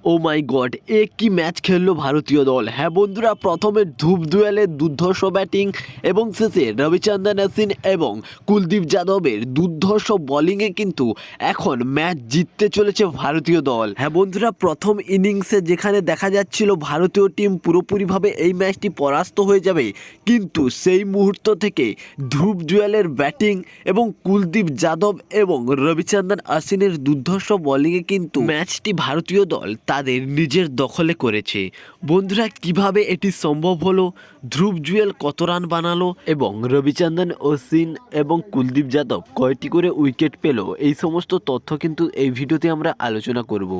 ও মাই god, কি match খেললো ভারতীয় দল। হ্যাঁ বন্ধুরা, প্রথমে ধূপ দুয়েলে দুর্ধর্ষ ব্যাটিং এবং শেষে রবিচন্দ্রন অশ্বিন এবং কুলদীপ যাদবের দুর্ধর্ষ বোলিংয়ে কিন্তু এখন ম্যাচ জিততে চলেছে ভারতীয় দল। হ্যাঁ বন্ধুরা, প্রথম ইনিংসে যেখানে দেখা যাচ্ছিল ভারতীয় টিম পুরোপুরিভাবে এই ম্যাচটি পরাস্ত হয়ে যাবে, কিন্তু সেই মুহূর্ত থেকে ধূপ জুয়েলের ব্যাটিং এবং কুলদীপ যাদব এবং রবিচন্দ্রন অশ্বিনের দুর্ধর্ষ বোলিংয়ে কিন্তু ম্যাচটি ভারতীয় দল তাদের নিজের দখলে করেছে। বন্ধুরা, কিভাবে এটি সম্ভব হলো, ধ্রুব জুয়েল কত রান বানালো এবং রবিচন্দ্রন অশ্বিন এবং কুলদীপ যাদব কয়টি করে উইকেট পেল, এই সমস্ত তথ্য কিন্তু এই ভিডিওতে আমরা আলোচনা করব।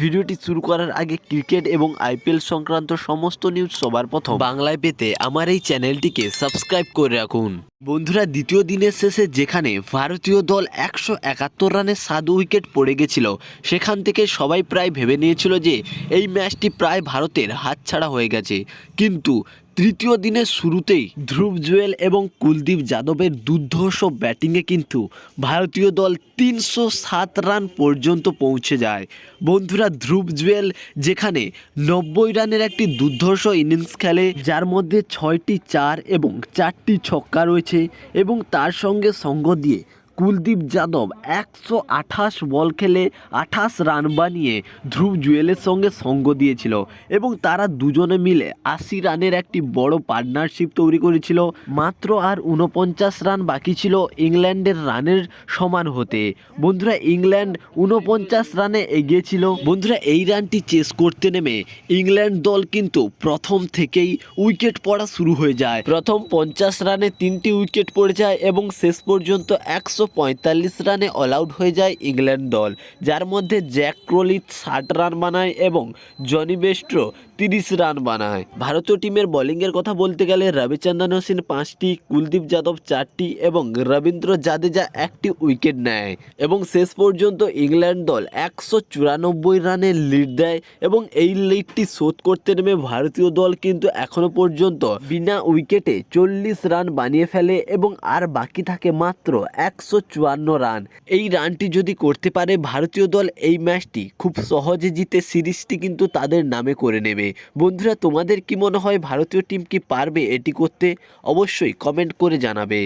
ভিডিওটি শুরু করার আগে ক্রিকেট এবং আইপিএল সংক্রান্ত সমস্ত নিউজ সবার প্রথম বাংলায় পেতে আমার এই চ্যানেলটিকে সাবস্ক্রাইব করে রাখুন। বন্ধুরা, দ্বিতীয় দিনের শেষে যেখানে ভারতীয় দল 171 রানে 7 উইকেট পড়ে গেছিল, সেখান থেকে সবাই প্রায় ভেবে নিয়েছিল যে এই ম্যাচটি প্রায় ভারতের হাতছাড়া হয়ে গেছে, কিন্তু তৃতীয় দিনের শুরুতেই ধ্রুব জুয়েল এবং কুলদীপ যাদবের দুর্ধর্ষ ব্যাটিংয়ে কিন্তু ভারতীয় দল 307 রান পর্যন্ত পৌঁছে যায়। বন্ধুরা, ধ্রুব জুয়েল যেখানে 90 রানের একটি দুর্ধর্ষ ইনিংস খেলে, যার মধ্যে 6টি 4 এবং 4টি ছক্কা রয়েছে, এবং তার সঙ্গে সঙ্গ দিয়ে কুলদীপ যাদব 128 বল খেলে 28 রান বানিয়ে ধ্রুব জুয়েলের সঙ্গে সঙ্গ দিয়েছিল, এবং তারা দুজনে মিলে 80 রানের একটি বড় পার্টনারশিপ তৈরি করেছিল। মাত্র আর 49 রান বাকি ছিল ইংল্যান্ডের রানের সমান হতে। বন্ধুরা, ইংল্যান্ড 49 রানে এগিয়ে ছিল। বন্ধুরা, এই রানটি চেস করতে নেমে ইংল্যান্ড দল কিন্তু প্রথম থেকেই উইকেট পড়া শুরু হয়ে যায়। প্রথম 50 রানে 3টি উইকেট পড়ে যায় এবং শেষ পর্যন্ত 145 রানে অল আউট হয়ে যায় ইংল্যান্ড দল, যার মধ্যে জ্যাক ক্রলি 60 রান বানায় এবং জনি বেস্ট্রো 30 রান বানায়। ভারতীয় টিমের বোলিংয়ের কথা বলতে গেলে রবিচন্দ্রন অশ্বিন 5টি, কুলদীপ যাদব 4টি এবং রবীন্দ্র জাদেজা 1টি উইকেট নেয়, এবং শেষ পর্যন্ত ইংল্যান্ড দল 194 রানের লিড দেয়, এবং এই লিডটি শোধ করতে নেমে ভারতীয় দল কিন্তু এখনো পর্যন্ত বিনা উইকেটে 40 রান বানিয়ে ফেলে, এবং আর বাকি থাকে মাত্র 154 রান। এই রানটি যদি করতে পারে ভারতীয় দল, এই ম্যাচটি খুব সহজে জিতে সিরিজটি কিন্তু তাদের নামে করে নেবে। বন্ধুরা, তোমাদের কি মনে হয় ভারতীয় টিম কি পারবে এটি করতে? অবশ্যই কমেন্ট করে জানাবে।